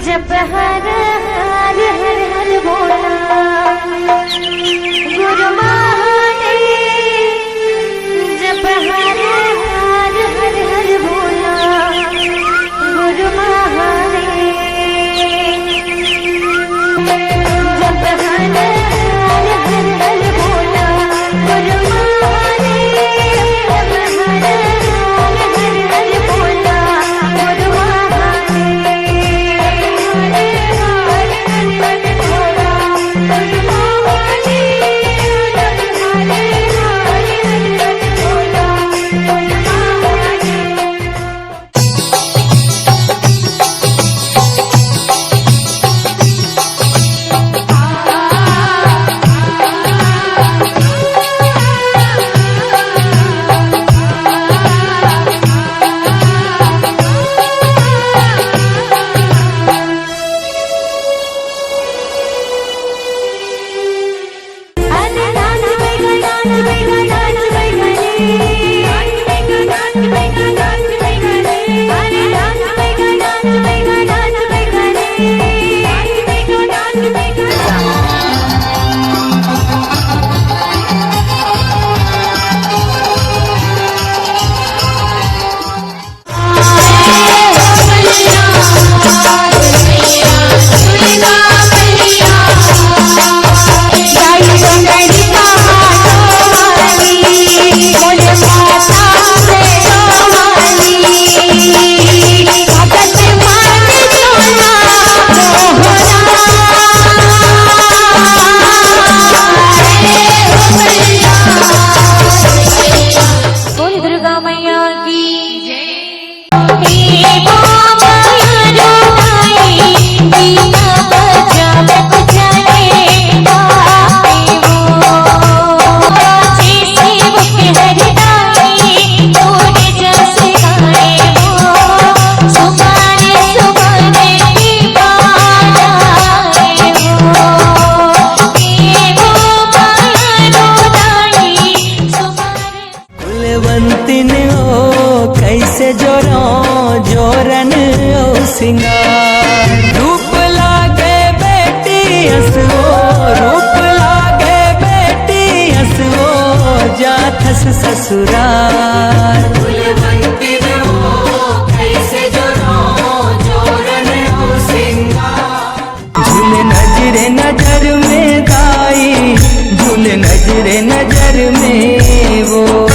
जब हर हर हर हर बोला गुरु महादेव, जब हर हर हर हर बोला गुरु महादेव, जब हर हर हर हर बोला गुरु महादेव, जब हर हर हर बोला गुरु महादेव। कैसे जोरन सिंगार, रूप लागे बेटी हंसो, रूप लागे बेटी हंसो, जाथस ससुराल। झूले नजरे नजर में दाई, झूले नजरे नजर में वो